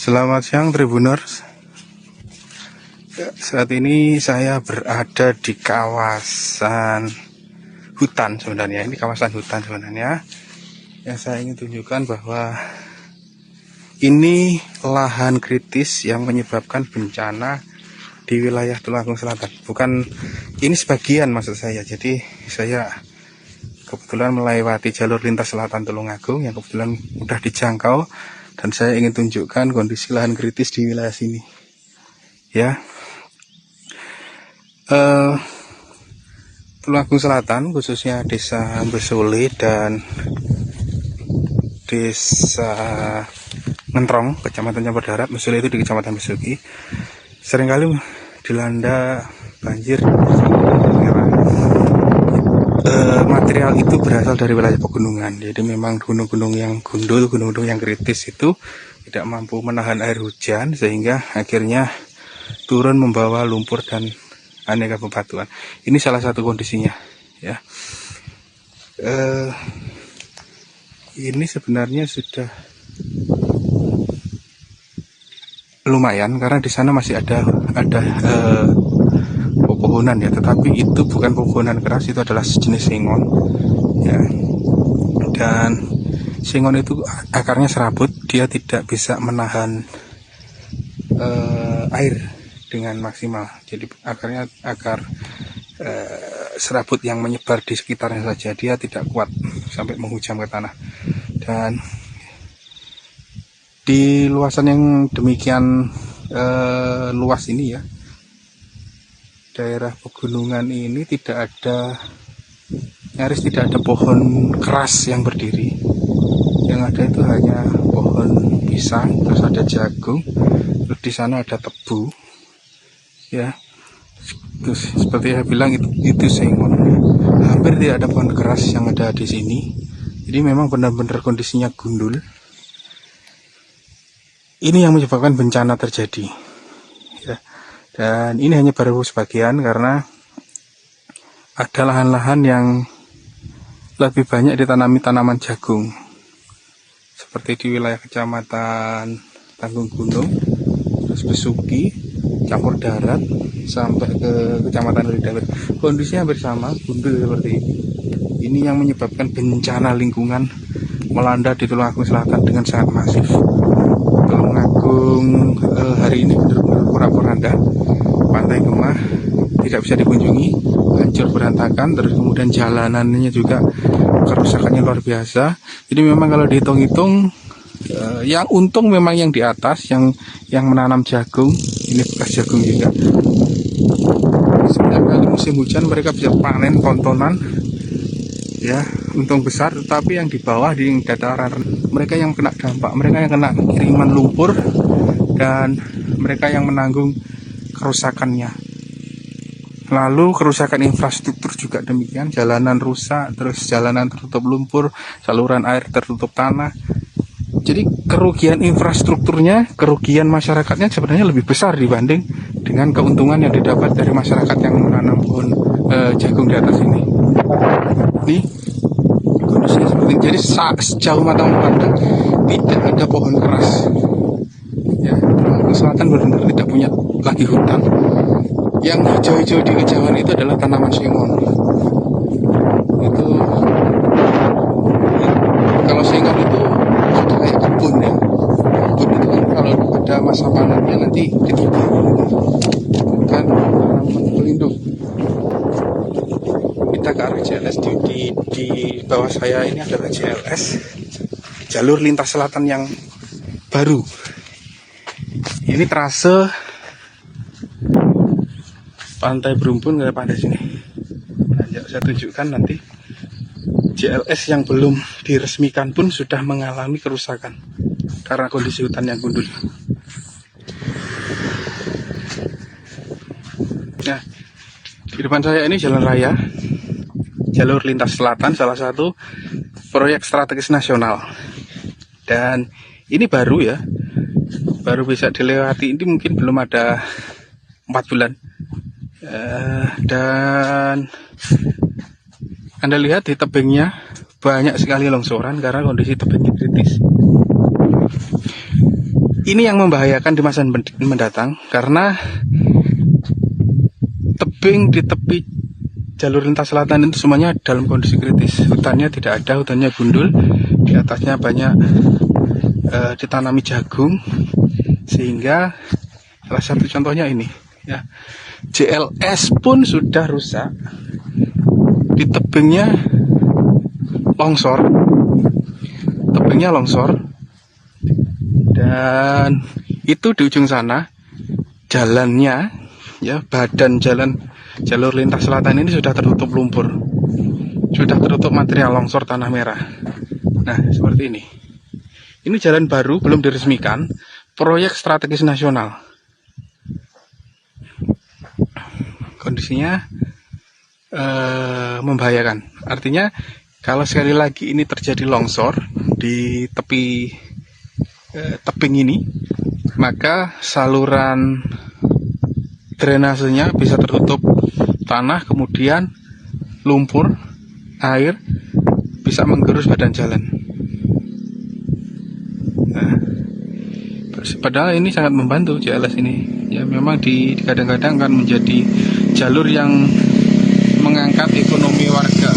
Selamat siang Tribuners. Saat ini saya berada di kawasan hutan sebenarnya. Ini kawasan hutan sebenarnya. Yang saya ingin tunjukkan bahwa ini lahan kritis yang menyebabkan bencana di wilayah Tulungagung Selatan. Bukan, ini sebagian maksud saya. Jadi saya kebetulan melewati jalur lintas selatan Tulungagung yang kebetulan mudah dijangkau. Dan saya ingin tunjukkan kondisi lahan kritis di wilayah sini. Ya, Tulungagung Selatan, khususnya Desa Besuli dan Desa Ngentrong, Kecamatan Campur Darat. Besuli itu di Kecamatan Besuki, seringkali dilanda banjir. Material itu berasal dari wilayah pegunungan. Jadi memang gunung-gunung yang gundul, gunung-gunung yang kritis itu tidak mampu menahan air hujan, sehingga akhirnya turun membawa lumpur dan aneka bebatuan. Ini salah satu kondisinya, ya. Ini sebenarnya sudah lumayan karena di sana masih ada pepohonan, ya, tetapi itu bukan pepohonan keras, itu adalah sejenis sengon, ya. Dan sengon itu akarnya serabut, dia tidak bisa menahan air dengan maksimal. Jadi akar serabut yang menyebar di sekitarnya saja, dia tidak kuat sampai menghujam ke tanah. Dan di luasan yang demikian luas ini, ya, daerah pegunungan ini nyaris tidak ada pohon keras yang berdiri. Yang ada itu hanya pohon pisang, terus ada jagung, terus di sana ada tebu, ya. Terus seperti saya bilang, itu sengon. Hampir tidak ada pohon keras yang ada di sini. Jadi memang benar-benar kondisinya gundul. Ini yang menyebabkan bencana terjadi, ya. Dan ini hanya baru sebagian, karena ada lahan-lahan yang lebih banyak ditanami tanaman jagung, seperti di wilayah Kecamatan Tanggung Gunung, terus Besuki, Campur Darat, sampai ke Kecamatan Lidawir. Kondisinya hampir sama, gundul seperti ini. Ini yang menyebabkan bencana lingkungan melanda di Tulungagung Selatan dengan sangat masif. Tulungagung hari ini benar-benar porak-poranda. Pantai Kemah tidak bisa dikunjungi, hancur berantakan. Terus kemudian jalanannya juga kerusakannya luar biasa. Jadi memang kalau dihitung-hitung, yang untung memang yang di atas, yang menanam jagung. Ini bekas jagung juga. Setiap kali musim hujan mereka bisa panen tontonan, ya, untung besar. Tetapi yang di bawah, di dataran, mereka yang kena dampak, mereka yang kena kiriman lumpur, dan mereka yang menanggung kerusakannya. Lalu kerusakan infrastruktur juga demikian, jalanan rusak, terus jalanan tertutup lumpur, saluran air tertutup tanah. Jadi kerugian infrastrukturnya, kerugian masyarakatnya sebenarnya lebih besar dibanding dengan keuntungan yang didapat dari masyarakat yang menanam pohon jagung di atas ini. Ini kondisinya seperti ini. Jadi sejauh mata memandang tidak ada pohon keras, ya. Tulungagung Selatan benar-benar tidak punya lagi hutan. Yang hijau-hijau di kejauhan itu adalah tanaman sengon. Itu, kalau sengon itu sudah kayak kebun, ya. Kebun itu kan kalau ada masa panennya nanti ditebang, kan tanaman pelindung. Kita ke arah JLS. Di bawah saya ini adalah JLS, jalur lintas selatan yang baru. Ini trase Pantai Berumpun ke pantai sini. Nah, saya tunjukkan nanti. JLS yang belum diresmikan pun sudah mengalami kerusakan karena kondisi hutan yang gundul. Nah, di depan saya ini jalan raya, jalur lintas selatan, salah satu proyek strategis nasional. Dan ini baru, ya, baru bisa dilewati. Ini mungkin belum ada 4 bulan. Dan Anda lihat di tebingnya banyak sekali longsoran karena kondisi tebingnya kritis. Ini yang membahayakan di masa mendatang karena tebing di tepi jalur lintas selatan itu semuanya dalam kondisi kritis. Hutannya tidak ada, hutannya gundul. Di atasnya banyak ditanami jagung, sehingga salah satu contohnya ini ya, JLS pun sudah rusak. Di tebingnya longsor, dan itu di ujung sana jalannya ya, badan jalan jalur lintas selatan ini sudah tertutup lumpur, sudah tertutup material longsor tanah merah. Nah, seperti ini. Ini jalan baru, belum diresmikan, proyek strategis nasional. Kondisinya membahayakan. Artinya kalau sekali lagi ini terjadi longsor di tepi tebing ini, maka saluran drainasenya bisa tertutup tanah, kemudian lumpur, air bisa menggerus badan jalan. Nah, padahal ini sangat membantu JLS ini. Ya, memang kadang-kadang kan menjadi jalur yang mengangkat ekonomi warga.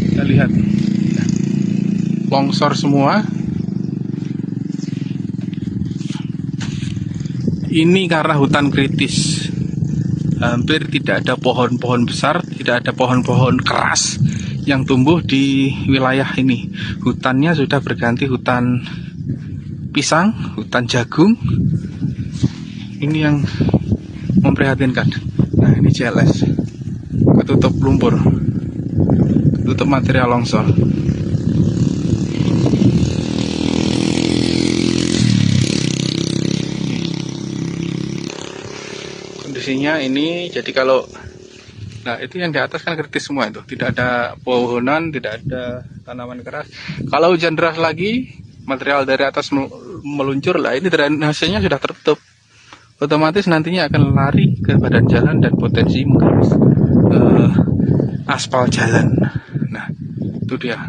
Kita lihat, longsor semua. Ini karena hutan kritis, hampir tidak ada pohon-pohon besar, tidak ada pohon-pohon keras yang tumbuh di wilayah ini. Hutannya sudah berganti hutan pisang, hutan jagung. Ini yang memprihatinkan. Nah, ini JLS ketutup lumpur, ketutup material longsor. Kondisinya ini, jadi kalau nah itu yang di atas kan kritis semua, itu tidak ada pohonan, tidak ada tanaman keras. Kalau hujan deras lagi, material dari atas meluncur lah, ini drainasenya sudah tertutup, otomatis nantinya akan lari ke badan jalan dan potensi menggerus aspal jalan. Nah, itu dia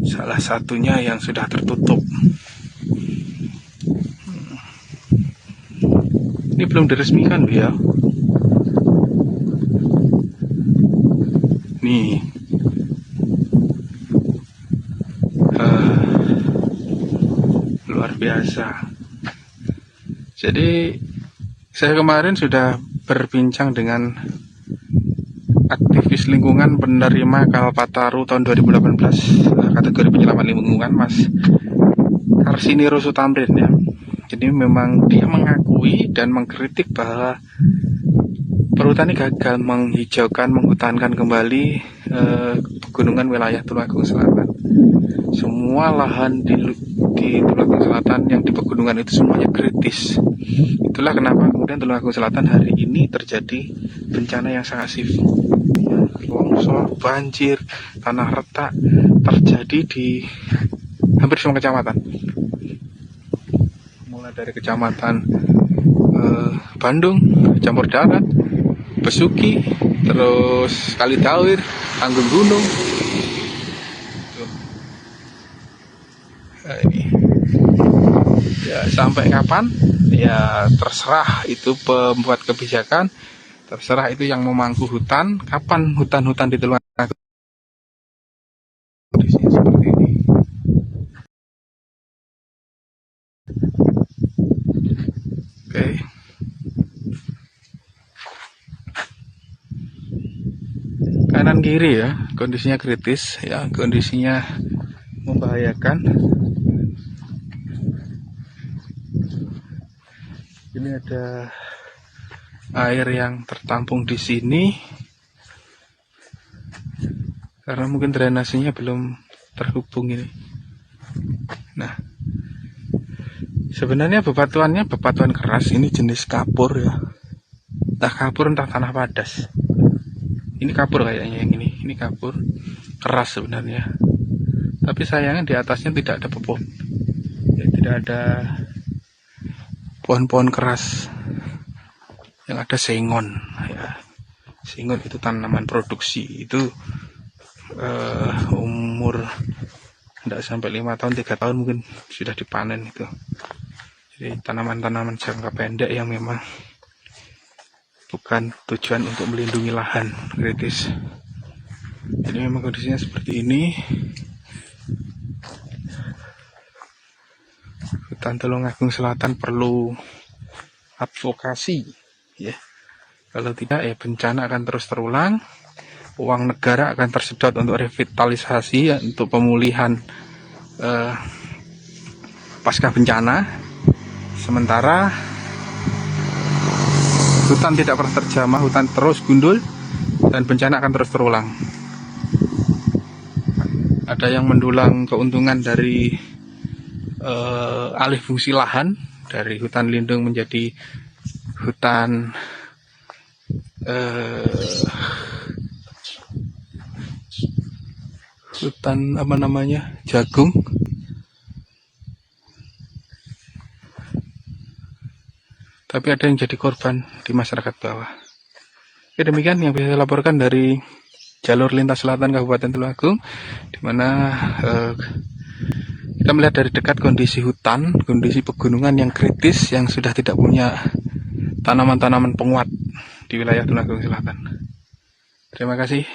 salah satunya yang sudah tertutup. Ini belum diresmikan loh ya. Nih, luar biasa. Jadi saya kemarin sudah berbincang dengan aktivis lingkungan penerima Kalpataru tahun 2018, kategori penyelamat lingkungan, Mas Arsiniro Sutamrin ya. Jadi memang dia mengakui dan mengkritik bahwa perhutani gagal menghijaukan, menghutankan kembali pegunungan wilayah Tulungagung Selatan. Semua lahan di Tulungagung Selatan yang di pegunungan itu semuanya kritis. Itulah kenapa kemudian Tulungagung Selatan hari ini terjadi bencana yang sangat serius. Longsor, banjir, tanah retak terjadi di hampir semua kecamatan. Mulai dari kecamatan Bandung, Campur Darat, Besuki, terus Kalitawir, Tanggung Gunung. Nah, ini ya, sampai kapan ya terserah itu pembuat kebijakan, terserah itu yang memangku hutan, kapan hutan-hutan di Tulungagung seperti ini. Oke. Kanan kiri ya, kondisinya kritis ya, kondisinya membahayakan. Ini ada air yang tertampung di sini karena mungkin drainasenya belum terhubung ini. Nah, sebenarnya bebatuannya bebatuan keras, ini jenis kapur ya. Entah kapur entah tanah padas. Ini kapur kayaknya yang ini kapur keras sebenarnya. Tapi sayangnya di atasnya tidak ada pohon. Ya, tidak ada pohon-pohon keras. Yang ada sengon ya. Sengon itu tanaman produksi, itu umur Tidak sampai 5 tahun, 3 tahun mungkin sudah dipanen itu. Jadi tanaman-tanaman jangka pendek yang memang bukan tujuan untuk melindungi lahan kritis. Jadi memang kondisinya seperti ini. Hutan Tulungagung Selatan perlu advokasi, ya. Kalau tidak, ya bencana akan terus terulang. Uang negara akan tersedot untuk revitalisasi, ya, untuk pemulihan pasca bencana. Sementara hutan tidak pernah terjamah, hutan terus gundul, dan bencana akan terus terulang. Ada yang mendulang keuntungan dari alih fungsi lahan, dari hutan lindung menjadi hutan jagung. Tapi ada yang jadi korban di masyarakat bawah. Oke, demikian yang bisa saya laporkan dari jalur lintas selatan Kabupaten Tulungagung, di mana kita melihat dari dekat kondisi hutan, kondisi pegunungan yang kritis, yang sudah tidak punya tanaman-tanaman penguat di wilayah Tulungagung Selatan. Terima kasih.